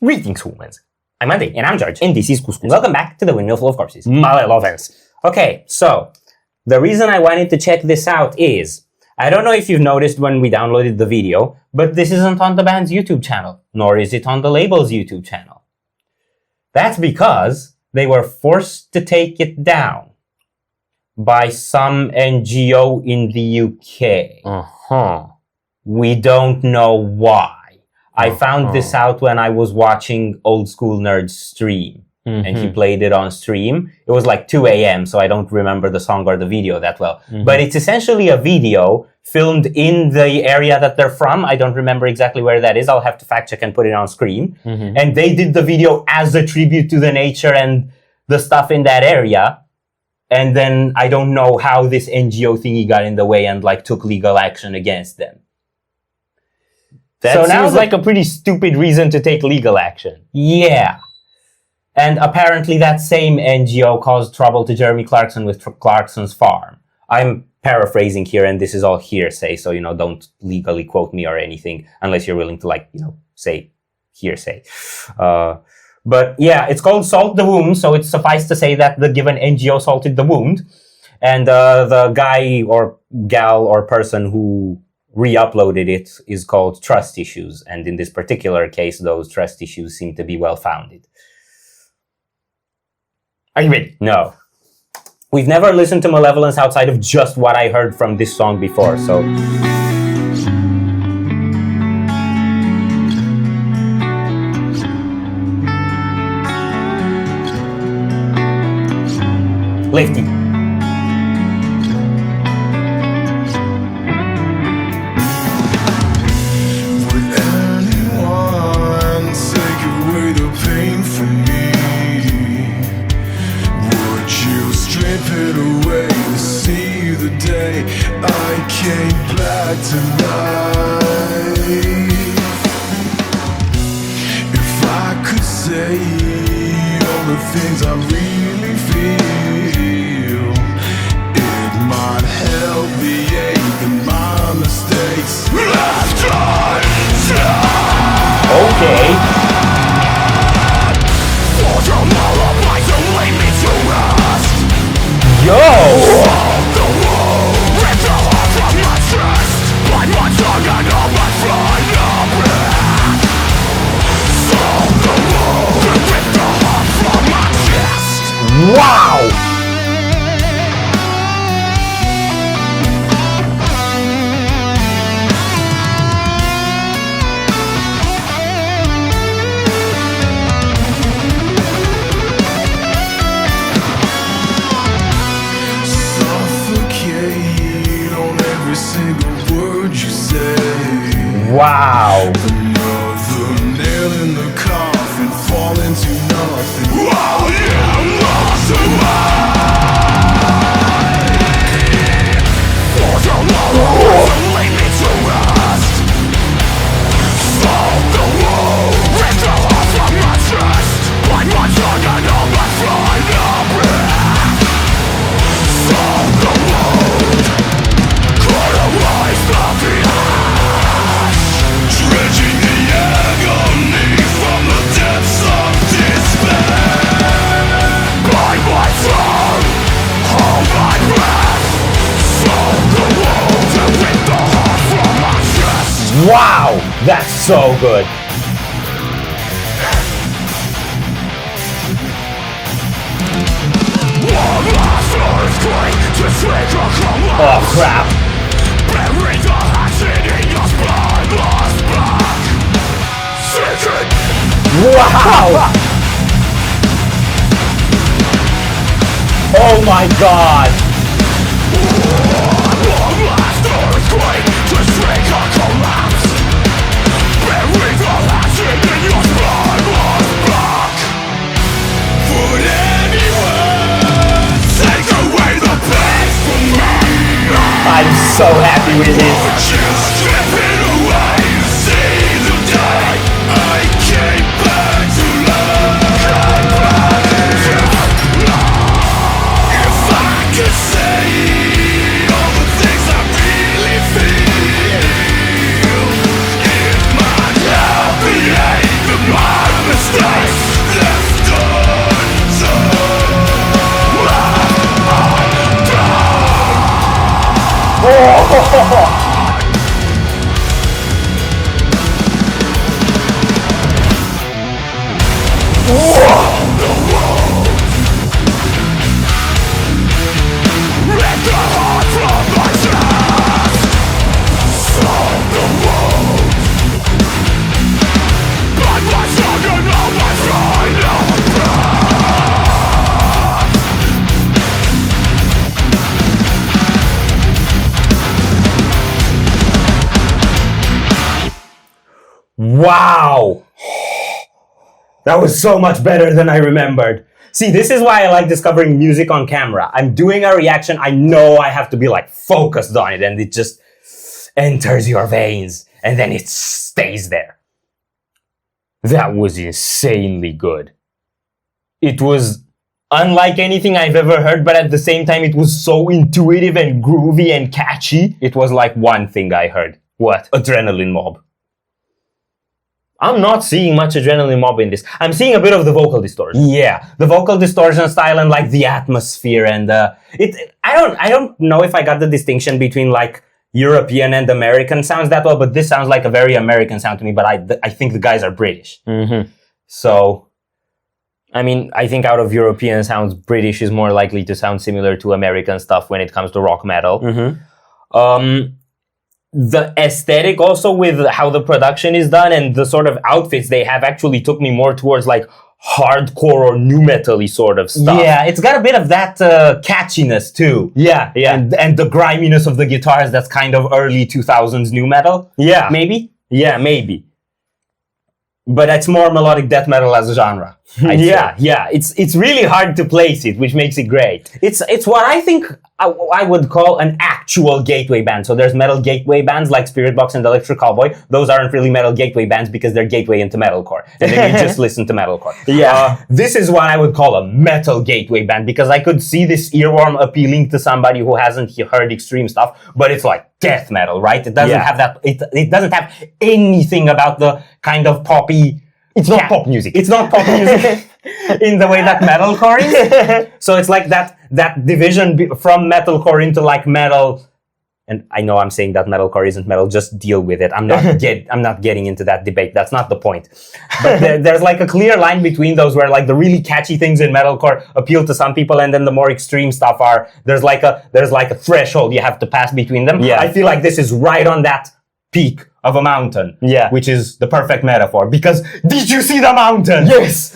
Greetings, humans. I'm Andy. And I'm George. And this is Couscous. Welcome back to the Windmill full of corpses. Malevolence. Okay, so the reason I wanted to check this out is, I don't know if you've noticed when we downloaded the video, but this isn't on the band's YouTube channel, nor is it on the label's YouTube channel. That's because they were forced to take it down by some NGO in the UK. We don't know why. I found this out when I was watching Old School Nerd's stream, and he played it on stream. It was like 2 a.m., so I don't remember the song or the video that well. But it's essentially a video filmed in the area that they're from. I don't remember exactly where that is. I'll have to fact check and put it on screen. And they did the video as a tribute to the nature and the stuff in that area. And then I don't know how this NGO thingy got in the way and like took legal action against them. That so seems like a pretty stupid reason to take legal action. Yeah. And apparently that same NGO caused trouble to Jeremy Clarkson with Clarkson's Farm. I'm paraphrasing here, and this is all hearsay, so, don't legally quote me or anything, unless you're willing to, say hearsay. But yeah, it's called Salt the Wound, so it's suffice to say that the given NGO salted the wound. And the guy or gal or person who re-uploaded it is called Trust Issues, and in this particular case, those trust issues seem to be well-founded. Are you ready? No. We've never listened to Malevolence outside of just what I heard from this song before, so... Lefty. Things I really feel, it might help the ache and my mistakes. Okay. Yo! Wow! Suffocate on every single word you say. Wow! Another nail in the coffin, fall into nothing. Wow, yeah, I'm lost away. For tomorrow, leave me to rest. Solve the wound, rip the heart from my chest. Bite my tongue and all my final breath. Solve the wound, cauterize the ash, dredging the agony from the depths of despair. Bite my tongue, hold my breath. Solve the wound and rip the heart from my chest. Wow! That's so good. One last earthquake to trigger collapse. Oh crap. Bury the hatchet in your spineless back. Seek it. Wow! Oh my god! One last earthquake to trigger collapse. Bury the hatchet in your spineless back. Would anyone take away the pain from me? I'm so happy with this. Would you strip it away? See the day I came back to life. If I could say all the things I really feel, it might help the ache of my Rip the heart from my chest. Solve the world. But my children of my final Wow! That was so much better than I remembered. See, this is why I like discovering music on camera. I'm doing a reaction, I know I have to be like focused on it, and it just enters your veins, and then it stays there. That was insanely good. It was unlike anything I've ever heard, but at the same time it was so intuitive and groovy and catchy. It was like one thing I heard. What? Adrenaline Mob. I'm not seeing much Adrenaline Mob in this. I'm seeing a bit of the vocal distortion. Yeah, the vocal distortion style and like the atmosphere and I don't know if I got the distinction between like European and American sounds that well, but this sounds like a very American sound to me, but I think the guys are British. Mm-hmm. So, I mean, I think out of European sounds, British is more likely to sound similar to American stuff when it comes to rock metal. Mm-hmm. The aesthetic also with how the production is done and the sort of outfits they have actually took me more towards like hardcore or nu metal-y sort of stuff. Yeah, it's got a bit of that catchiness too. Yeah, yeah. And the griminess of the guitars, that's kind of early 2000s nu metal. Yeah. Maybe? Yeah, maybe. But it's more melodic death metal as a genre. Yeah, yeah. It's really hard to place it, which makes it great. It's what I think I would call an actual gateway band. So there's metal gateway bands like Spiritbox and Electric Cowboy. Those aren't really metal gateway bands because they're gateway into metalcore. And then you just listen to metalcore. Yeah. This is what I would call a metal gateway band because I could see this earworm appealing to somebody who hasn't heard extreme stuff, but it's like death metal, right? It doesn't have that, it doesn't have anything about the kind of poppy. It's not pop music. It's not pop music in the way that metalcore is. So it's like that division from metalcore into like metal. And I know I'm saying that metalcore isn't metal. Just deal with it. I'm not getting into that debate. That's not the point. But there's like a clear line between those where like the really catchy things in metalcore appeal to some people, and then the more extreme stuff there's like a threshold you have to pass between them. Yeah. I feel like this is right on that peak of a mountain. Yeah. Which is the perfect metaphor. Because did you see the mountain? Yes!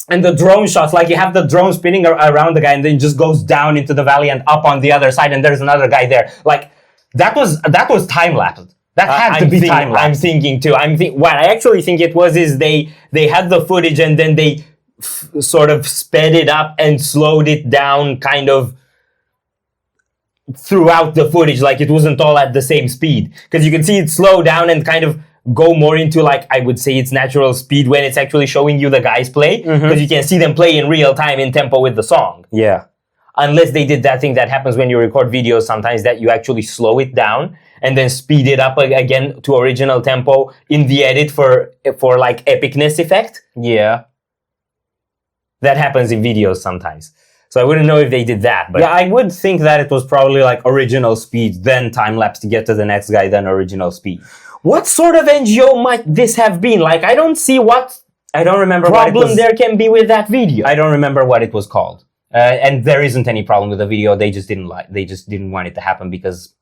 And the drone shots, like you have the drone spinning around the guy and then it just goes down into the valley and up on the other side and there's another guy there. Like, that was time-lapsed. That had to be time-lapsed. I'm thinking too. What I actually think it was is they had the footage and then they sort of sped it up and slowed it down kind of throughout the footage, like it wasn't all at the same speed. Because you can see it slow down and kind of go more into like, I would say its natural speed when it's actually showing you the guys play. Because you can see them play in real time in tempo with the song. Yeah. Unless they did that thing that happens when you record videos sometimes that you actually slow it down and then speed it up again to original tempo in the edit for like epicness effect. Yeah. That happens in videos sometimes. So I wouldn't know if they did that, but yeah, I would think that it was probably like original speed, then time-lapse to get to the next guy, then original speed. What sort of NGO might this have been? Like, I don't see what problem there can be with that video. I don't remember what it was called. And there isn't any problem with the video, they just didn't want it to happen because,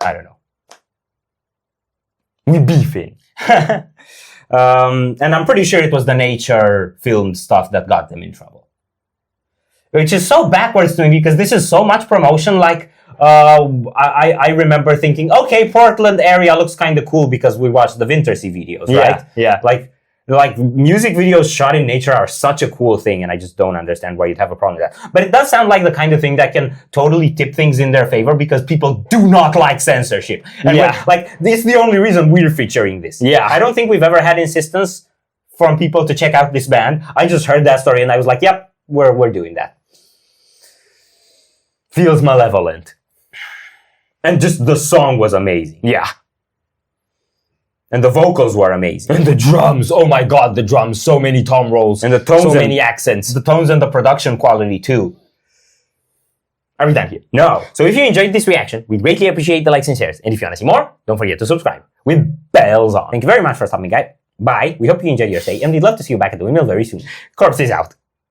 I don't know. We beefing. And I'm pretty sure it was the nature filmed stuff that got them in trouble. Which is so backwards to me because this is so much promotion. Like, I remember thinking, okay, Portland area looks kind of cool because we watched the Wintersea videos, right? Yeah. Like music videos shot in nature are such a cool thing, and I just don't understand why you'd have a problem with that. But it does sound like the kind of thing that can totally tip things in their favor because people do not like censorship. And this is the only reason we're featuring this. Yeah. I don't think we've ever had insistence from people to check out this band. I just heard that story and I was like, yep, we're doing that. Feels malevolent. And just the song was amazing. Yeah. And the vocals were amazing. And the drums, oh my god, the drums, so many tom rolls. And the tones, so many accents. The tones and the production quality too. Are we done here? No. So if you enjoyed this reaction, we'd greatly appreciate the likes and shares. And if you want to see more, don't forget to subscribe with bells on. Thank you very much for stopping by. Bye. We hope you enjoyed your stay, and we'd love to see you back at the Windmill very soon. Corpse is out.